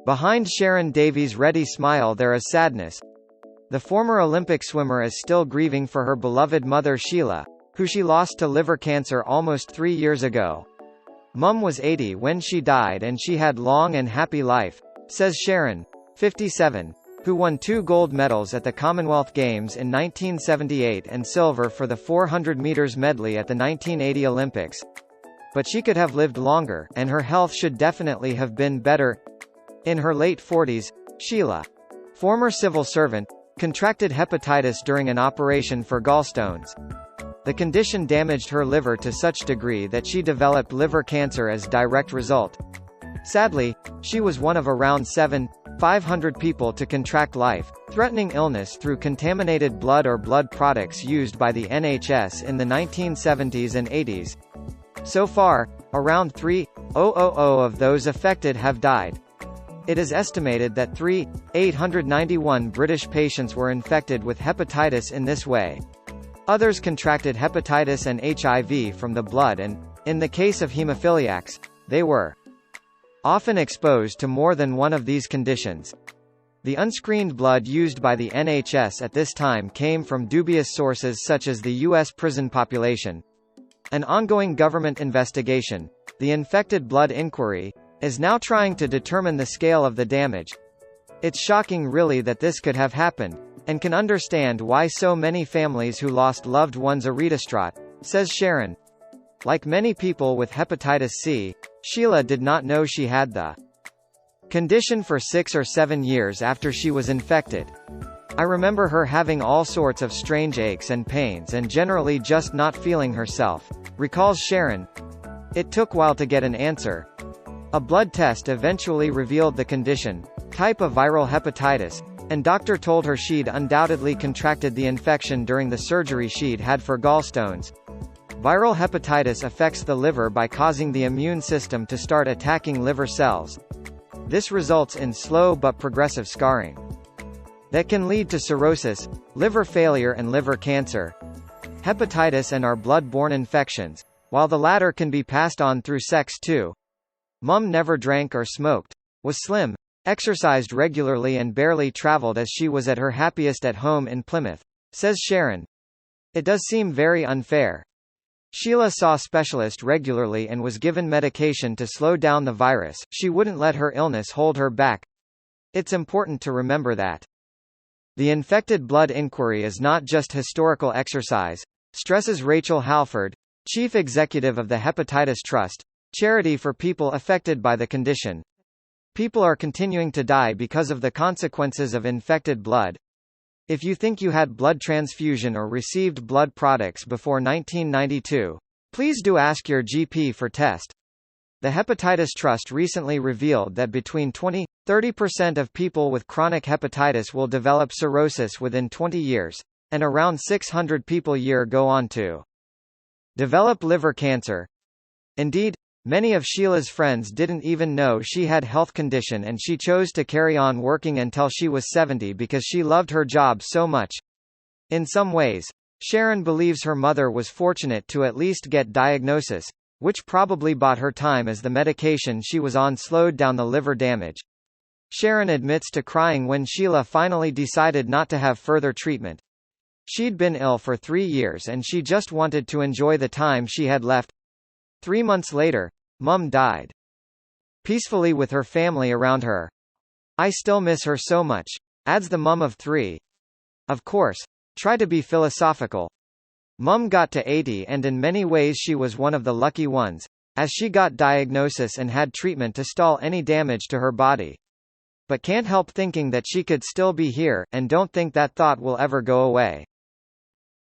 Behind Sharron Davies' ready smile there is sadness. The former Olympic swimmer is still grieving for her beloved mother Sheila, who she lost to liver cancer almost 3 years ago. Mum was 80 when she died and she had long and happy life, says Sharron, 57, who won 2 gold medals at the Commonwealth Games in 1978 and silver for the 400 meters medley at the 1980 Olympics. But she could have lived longer, and her health should definitely have been better. In her late 40s, Sheila, former civil servant, contracted hepatitis during an operation for gallstones. The condition damaged her liver to such degree that she developed liver cancer as direct result. Sadly, she was one of around 500 people to contract life-threatening illness through contaminated blood or blood products used by the NHS in the 1970s and 80s. So far, around 3,000 of those affected have died. It is estimated that 3,891 British patients were infected with hepatitis in this way. Others contracted hepatitis and HIV from the blood and, in the case of hemophiliacs, they were often exposed to more than one of these conditions. The unscreened blood used by the NHS at this time came from dubious sources such as the U.S. prison population. An ongoing government investigation, the Infected Blood Inquiry, is now trying to determine the scale of the damage. It's shocking really that this could have happened, and can understand why so many families who lost loved ones are distraught, says Sharron. Like many people with hepatitis C, Sheila did not know she had the condition for 6 or 7 years after she was infected. I remember her having all sorts of strange aches and pains and generally just not feeling herself, recalls Sharron. It took a while to get an answer. A blood test eventually revealed the condition, type of viral hepatitis, and doctor told her she'd undoubtedly contracted the infection during the surgery she'd had for gallstones. Viral hepatitis affects the liver by causing the immune system to start attacking liver cells. This results in slow but progressive scarring that can lead to cirrhosis, liver failure and liver cancer. Hepatitis and are blood-borne infections, while the latter can be passed on through sex too. Mum never drank or smoked, was slim, exercised regularly and barely traveled as she was at her happiest at home in Plymouth, says Sharron. It does seem very unfair. Sheila saw specialists regularly and was given medication to slow down the virus. She wouldn't let her illness hold her back. It's important to remember that. The Infected Blood Inquiry is not just historical exercise, stresses Rachel Halford, chief executive of the Hepatitis Trust, charity for people affected by the condition. People are continuing to die because of the consequences of infected blood. If you think you had blood transfusion or received blood products before 1992, please do ask your GP for test. The Hepatitis Trust recently revealed that between 20–30% of people with chronic hepatitis will develop cirrhosis within 20 years, and around 600 people a year go on to develop liver cancer. Indeed, many of Sheila's friends didn't even know she had health condition and she chose to carry on working until she was 70 because she loved her job so much. In some ways, Sharron believes her mother was fortunate to at least get diagnosis, which probably bought her time as the medication she was on slowed down the liver damage. Sharron admits to crying when Sheila finally decided not to have further treatment. She'd been ill for 3 years and she just wanted to enjoy the time she had left. 3 months later, Mum died peacefully with her family around her. I still miss her so much, adds the mum of 3. Of course, try to be philosophical. Mum got to 80 and in many ways she was one of the lucky ones, as she got diagnosis and had treatment to stall any damage to her body. But can't help thinking that she could still be here, and don't think that thought will ever go away.